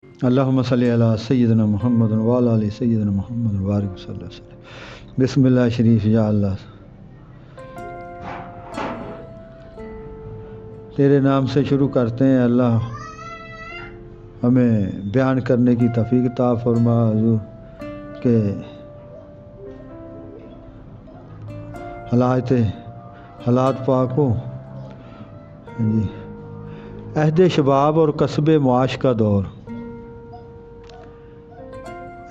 اللہم صلی علی سیدنا محمد وعلی آل سیدنا محمد وبارک صلی اللہ علیہ وسلم۔ بسم اللہ شریف۔ یا اللہ تیرے نام سے شروع کرتے ہیں۔ اللہ ہمیں بیان کرنے کی توفیق عطا فرما حضور کہ حالات پاک ہو جی۔ عہد شباب اور کسب معاش کا دور۔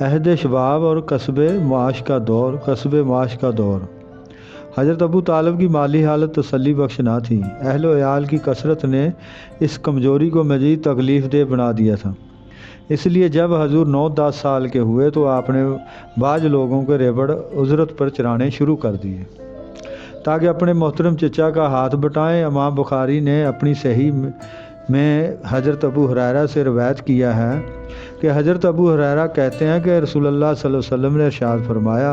عہد شباب اور کسب معاش کا دور۔ حضرت ابو طالب کی مالی حالت تسلی بخش نہ تھی۔ اہل و عیال کی کثرت نے اس کمزوری کو مزید تکلیف دہ بنا دیا تھا۔ اس لیے جب حضور 9-10 سال کے ہوئے تو آپ نے بعض لوگوں کے ریوڑ اجرت پر چرانے شروع کر دیے تاکہ اپنے محترم چچا کا ہاتھ بٹائیں۔ امام بخاری نے اپنی صحیح میں حضرت ابو ہریرہ سے روایت کیا ہے کہ حضرت ابو ہریرہ کہتے ہیں کہ رسول اللہ صلی اللہ علیہ وسلم نے ارشاد فرمایا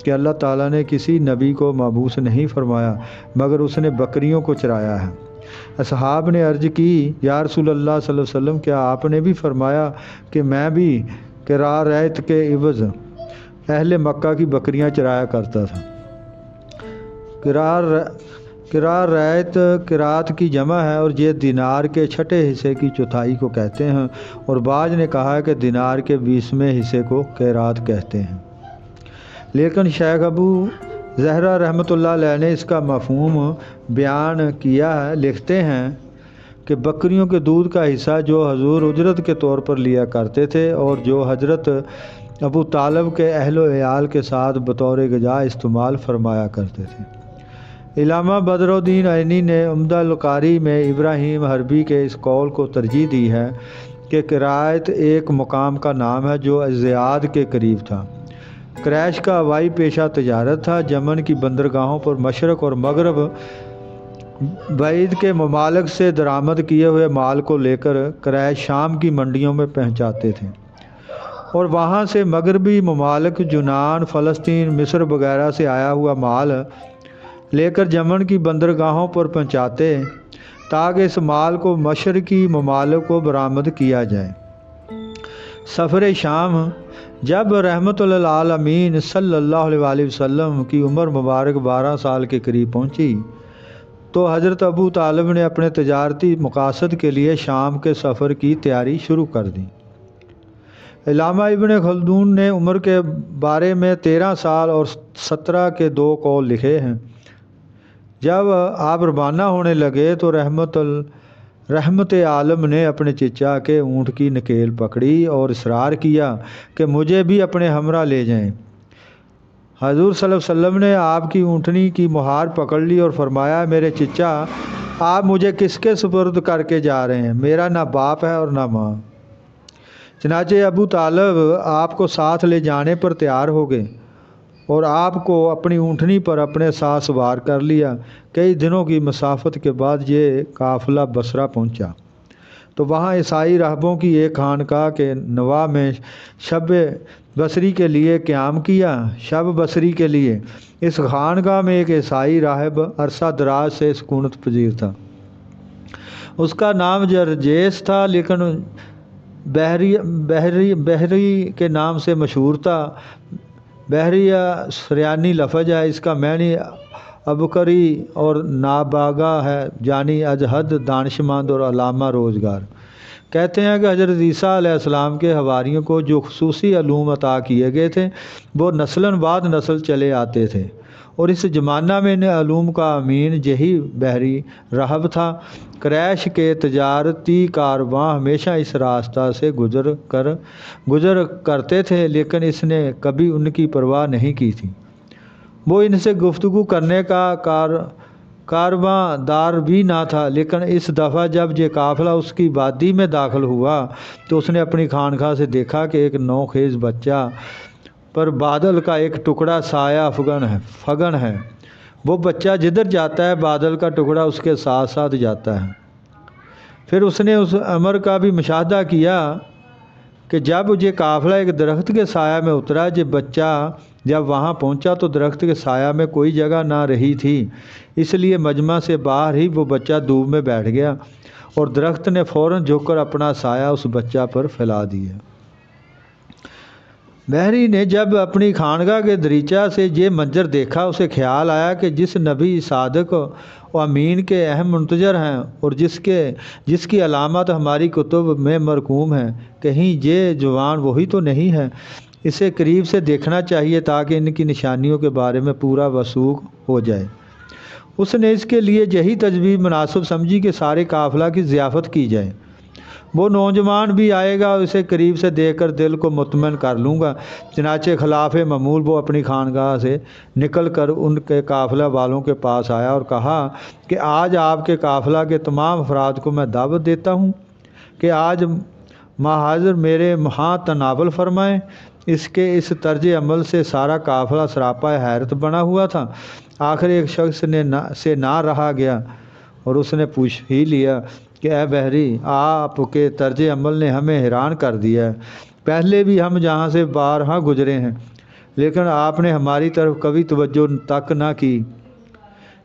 کہ اللہ تعالیٰ نے کسی نبی کو مبعوث نہیں فرمایا مگر اس نے بکریوں کو چرایا ہے۔ اصحاب نے عرض کی یا رسول اللہ صلی اللہ علیہ وسلم کیا آپ نے بھی فرمایا کہ میں بھی قرارعیت کے عوض اہل مکہ کی بکریاں چرایا کرتا تھا۔ قرارعیت قرات کی جمع ہے اور یہ دینار کے چھٹے حصے کی چوتھائی کو کہتے ہیں، اور بعض نے کہا ہے کہ دینار کے 20ویں حصے کو قیرات کہتے ہیں۔ لیکن شیخ ابو زہرہ رحمۃ اللہ علیہ نے اس کا مفہوم بیان کیا ہے۔ لکھتے ہیں کہ بکریوں کے دودھ کا حصہ جو حضور اجرت کے طور پر لیا کرتے تھے اور جو حضرت ابو طالب کے اہل و عیال کے ساتھ بطور غذا استعمال فرمایا کرتے تھے۔ علامہ بدر الدین عینی نے عمدہ القاری میں ابراہیم حربی کے اس قول کو ترجیح دی ہے کہ قرائت ایک مقام کا نام ہے جو زیاد کے قریب تھا۔ قریش کا ہوائی پیشہ تجارت تھا۔ یمن کی بندرگاہوں پر مشرق اور مغرب بعید کے ممالک سے درآمد کیے ہوئے مال کو لے کر قریش شام کی منڈیوں میں پہنچاتے تھے اور وہاں سے مغربی ممالک یونان، فلسطین، مصر وغیرہ سے آیا ہوا مال لے کر یمن کی بندرگاہوں پر پہنچاتے تاکہ اس مال کو مشرقی ممالک کو برآمد کیا جائے۔ سفر شام جب رحمت للعالمین صلی اللہ علیہ وآلہ وسلم کی عمر مبارک 12 سال کے قریب پہنچی تو حضرت ابو طالب نے اپنے تجارتی مقاصد کے لیے شام کے سفر کی تیاری شروع کر دی۔ علامہ ابن خلدون نے عمر کے بارے میں 13 سال اور 17 کے 2 قول لکھے ہیں۔ جب آپ روانہ ہونے لگے تو رحمت عالم نے اپنے چچا کے اونٹ کی نکیل پکڑی اور اصرار کیا کہ مجھے بھی اپنے ہمراہ لے جائیں۔ حضور صلی اللہ علیہ وسلم نے آپ کی اونٹنی کی مہار پکڑ لی اور فرمایا میرے چچا آپ مجھے کس کے سپرد کر کے جا رہے ہیں؟ میرا نہ باپ ہے اور نہ ماں۔ چنانچہ ابو طالب آپ کو ساتھ لے جانے پر تیار ہو گئے اور آپ کو اپنی اونٹنی پر اپنے ساتھ سوار کر لیا۔ کئی دنوں کی مسافت کے بعد یہ قافلہ بصرہ پہنچا تو وہاں عیسائی راہبوں کی ایک خانقاہ کے نواح میں شب بصری کے لیے قیام کیا۔ شب بصری کے لیے اس خانقاہ میں ایک عیسائی راہب عرصہ دراز سے سکونت پذیر تھا۔ اس کا نام جرجیس تھا لیکن بحری کے نام سے مشہور تھا۔ بحریہ سریانی لفظ ہے، اس کا معنی عبقری اور نابغہ ہے، یعنی ازہد، دانشمند اور علامہ روزگار۔ کہتے ہیں کہ حضرت عیسیٰ علیہ السلام کے حواریوں کو جو خصوصی علوم عطا کیے گئے تھے وہ نسلاً بعد نسل چلے آتے تھے، اور اس زمانہ میں ان علوم کا امین یہی بحری راہب تھا۔ قریش کے تجارتی کارواں ہمیشہ اس راستہ سے گزر کرتے تھے لیکن اس نے کبھی ان کی پرواہ نہیں کی تھی۔ وہ ان سے گفتگو کرنے کا کارواں دار بھی نہ تھا، لیکن اس دفعہ جب یہ قافلہ اس کی وادی میں داخل ہوا تو اس نے اپنی خانقاہ سے دیکھا کہ ایک نوخیز بچہ پر بادل کا ایک ٹکڑا سایہ فگن ہے۔ وہ بچہ جدھر جاتا ہے بادل کا ٹکڑا اس کے ساتھ ساتھ جاتا ہے۔ پھر اس نے اس امر کا بھی مشاہدہ کیا کہ جب یہ قافلہ ایک درخت کے سایہ میں اترا، یہ بچہ جب وہاں پہنچا تو درخت کے سایہ میں کوئی جگہ نہ رہی تھی، اس لیے مجمع سے باہر ہی وہ بچہ دھوپ میں بیٹھ گیا اور درخت نے فوراً جھک کر اپنا سایہ اس بچہ پر پھیلا دیا۔ بحری نے جب اپنی خانقاہ کے دریچہ سے یہ منظر دیکھا، اسے خیال آیا کہ جس نبی صادق و امین کے اہم منتظر ہیں اور جس کی علامات ہماری کتب میں مرقوم ہیں، کہیں یہ جوان وہی تو نہیں ہے؟ اسے قریب سے دیکھنا چاہیے تاکہ ان کی نشانیوں کے بارے میں پورا وثوق ہو جائے۔ اس نے اس کے لیے یہی تجویز مناسب سمجھی کہ سارے قافلہ کی ضیافت کی جائے۔ وہ نوجوان بھی آئے گا، اسے قریب سے دیکھ کر دل کو مطمئن کر لوں گا۔ چنانچہ خلاف معمول وہ اپنی خانقاہ سے نکل کر ان کے قافلہ والوں کے پاس آیا اور کہا کہ آج آپ کے قافلہ کے تمام افراد کو میں دعوت دیتا ہوں کہ آج ماحضر میرے ہاں تناول فرمائیں۔ اس طرز عمل سے سارا قافلہ سراپا حیرت بنا ہوا تھا۔ آخر ایک شخص سے نہ رہا گیا اور اس نے پوچھ ہی لیا کہ اے بحری، آپ کے طرز عمل نے ہمیں حیران کر دیا ہے۔ پہلے بھی ہم جہاں سے بارہا گزرے ہیں، لیکن آپ نے ہماری طرف کبھی توجہ تک نہ کی۔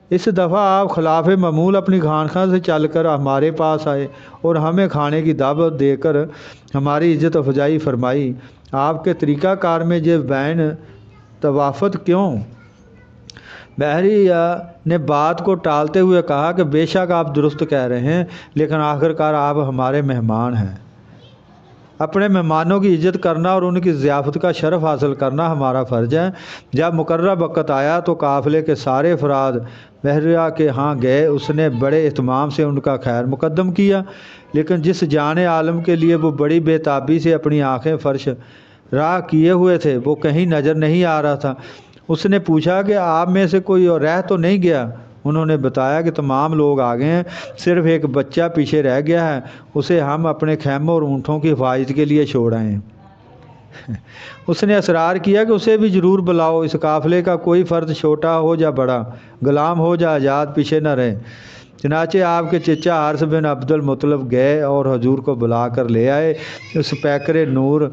اس دفعہ آپ خلاف معمول اپنی خانقاہ سے چل کر ہمارے پاس آئے اور ہمیں کھانے کی دعوت دے کر ہماری عزت افزائی فرمائی۔ آپ کے طریقہ کار میں یہ بین توافت کیوں؟ بحری نے بات کو ٹالتے ہوئے کہا کہ بے شک آپ درست کہہ رہے ہیں، لیکن آخرکار آپ ہمارے مہمان ہیں۔ اپنے مہمانوں کی عزت کرنا اور ان کی ضیافت کا شرف حاصل کرنا ہمارا فرض ہے۔ جب مقررہ وقت آیا تو قافلے کے سارے افراد بحریہ کے ہاں گئے۔ اس نے بڑے اہتمام سے ان کا خیر مقدم کیا، لیکن جس جان عالم کے لیے وہ بڑی بے تابی سے اپنی آنکھیں فرش راہ کیے ہوئے تھے، وہ کہیں نظر نہیں آ رہا تھا۔ اس نے پوچھا کہ آپ میں سے کوئی اور رہ تو نہیں گیا؟ انہوں نے بتایا کہ تمام لوگ آ گئے ہیں، صرف ایک بچہ پیچھے رہ گیا ہے، اسے ہم اپنے خیموں اور اونٹوں کی حفاظت کے لیے چھوڑ آئے ہیں۔ اس نے اصرار کیا کہ اسے بھی ضرور بلاؤ، اس قافلے کا کوئی فرد چھوٹا ہو یا بڑا، غلام ہو یا آزاد، پیچھے نہ رہے۔ چنانچہ آپ کے چچا حارث بن عبد المطلب گئے اور حضور کو بلا کر لے آئے۔ اس پیکر نور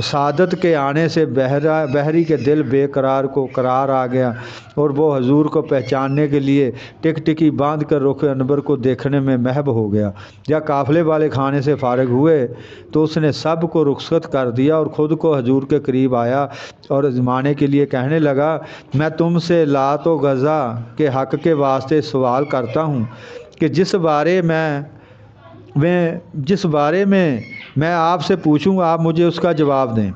سعادت کے آنے سے بحری کے دل بے قرار کو قرار آ گیا اور وہ حضور کو پہچاننے کے لیے ٹکٹکی باندھ کر رخ انور کو دیکھنے میں محو ہو گیا۔ جب قافلے والے کھانے سے فارغ ہوئے تو اس نے سب کو رخصت کر دیا اور خود کو حضور کے قریب آیا اور ازمانے کے لیے کہنے لگا، میں تم سے لات و غزہ کے حق کے واسطے سوال کرتا ہوں کہ جس بارے میں میں آپ سے پوچھوں آپ مجھے اس کا جواب دیں۔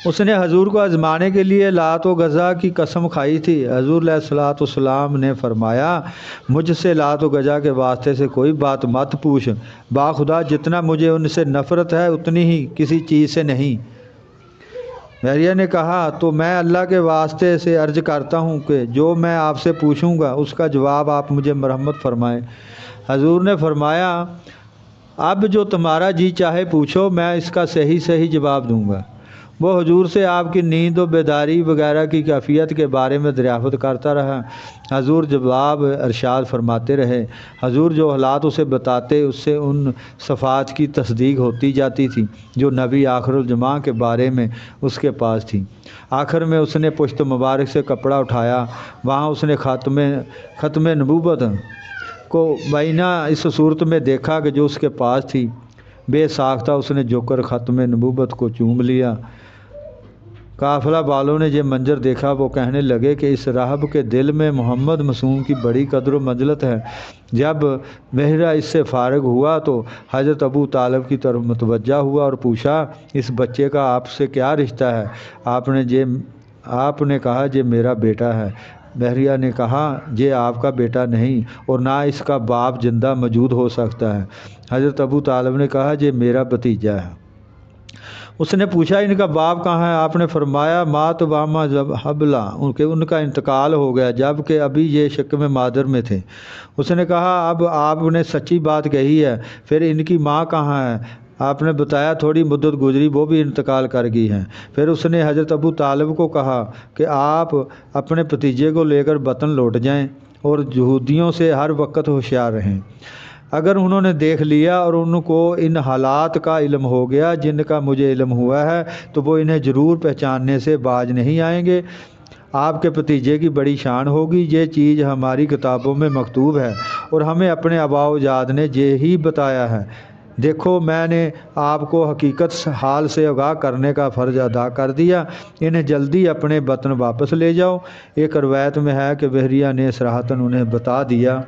اس نے حضور کو آزمانے کے لیے لات و غزہ کی قسم کھائی تھی۔ حضور علیہ الصلوۃ والسلام نے فرمایا، مجھ سے لات و غزہ کے واسطے سے کوئی بات مت پوچھ، باخدا جتنا مجھے ان سے نفرت ہے اتنی ہی کسی چیز سے نہیں۔ بحریہ نے کہا، تو میں اللہ کے واسطے سے عرض کرتا ہوں کہ جو میں آپ سے پوچھوں گا اس کا جواب آپ مجھے مرحمت فرمائیں۔ حضور نے فرمایا، اب جو تمہارا جی چاہے پوچھو، میں اس کا صحیح جواب دوں گا۔ وہ حضور سے آپ کی نیند و بیداری وغیرہ کی کیفیت کے بارے میں دریافت کرتا رہا۔ حضور جواب ارشاد فرماتے رہے۔ حضور جو حالات اسے بتاتے اس سے ان صفات کی تصدیق ہوتی جاتی تھی جو نبی آخر الزماں کے بارے میں اس کے پاس تھی۔ آخر میں اس نے پشت مبارک سے کپڑا اٹھایا، وہاں اس نے ختم نبوت کو بائنا اس صورت میں دیکھا کہ جو اس کے پاس تھی۔ بے ساختہ اس نے جھک کر ختم نبوت کو چوم لیا۔ قافلہ والوں نے یہ منظر دیکھا، وہ کہنے لگے کہ اس راہب کے دل میں محمد معصوم کی بڑی قدر و منزلت ہے۔ جب بحریہ اس سے فارغ ہوا تو حضرت ابو طالب کی طرف متوجہ ہوا اور پوچھا، اس بچے کا آپ سے کیا رشتہ ہے؟ آپ نے کہا، یہ میرا بیٹا ہے۔ بحریہ نے کہا، یہ آپ کا بیٹا نہیں اور نہ اس کا باپ زندہ موجود ہو سکتا ہے۔ حضرت ابو طالب نے کہا، یہ میرا بھتیجا ہے۔ اس نے پوچھا، ان کا باپ کہاں ہے؟ آپ نے فرمایا، مات واما حبلہ، ان کا انتقال ہو گیا جب کہ ابھی یہ شکم مادر میں تھے۔ اس نے کہا، اب آپ نے سچی بات کہی ہے، پھر ان کی ماں کہاں ہے؟ آپ نے بتایا، تھوڑی مدت گزری وہ بھی انتقال کر گئی ہیں۔ پھر اس نے حضرت ابو طالب کو کہا کہ آپ اپنے بھتیجے کو لے کر وطن لوٹ جائیں اور یہودیوں سے ہر وقت ہوشیار رہیں۔ اگر انہوں نے دیکھ لیا اور ان کو ان حالات کا علم ہو گیا جن کا مجھے علم ہوا ہے تو وہ انہیں ضرور پہچاننے سے باز نہیں آئیں گے۔ آپ کے بھتیجے کی بڑی شان ہوگی، یہ چیز ہماری کتابوں میں مکتوب ہے اور ہمیں اپنے آباء و اجداد نے یہی بتایا ہے۔ دیکھو میں نے آپ کو حقیقت حال سے آگاہ کرنے کا فرض ادا کر دیا، انہیں جلدی اپنے وطن واپس لے جاؤ۔ ایک روایت میں ہے کہ بحریہ نے صراحتاً انہیں بتا دیا،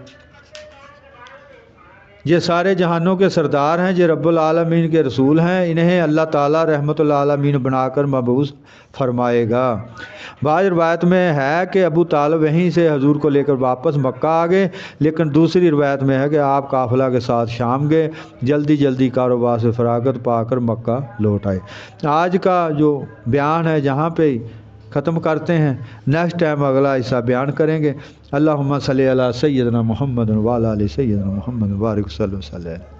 یہ سارے جہانوں کے سردار ہیں، یہ رب العالمین کے رسول ہیں، انہیں اللہ تعالیٰ رحمت العالمین بنا کر مبعوث فرمائے گا۔ بعض روایت میں ہے کہ ابو طالب وہیں سے حضور کو لے کر واپس مکہ آ گئے، لیکن دوسری روایت میں ہے کہ آپ قافلہ کے ساتھ شام گئے، جلدی جلدی کاروبار سے فراغت پا کر مکہ لوٹ آئے۔ آج کا جو بیان ہے جہاں پہ ختم کرتے ہیں، نیکسٹ ٹائم اگلا حصہ بیان کریں گے۔ اللہم صلی علی سیدنا محمد وعلی آل سیدنا محمد وبارک وسلم۔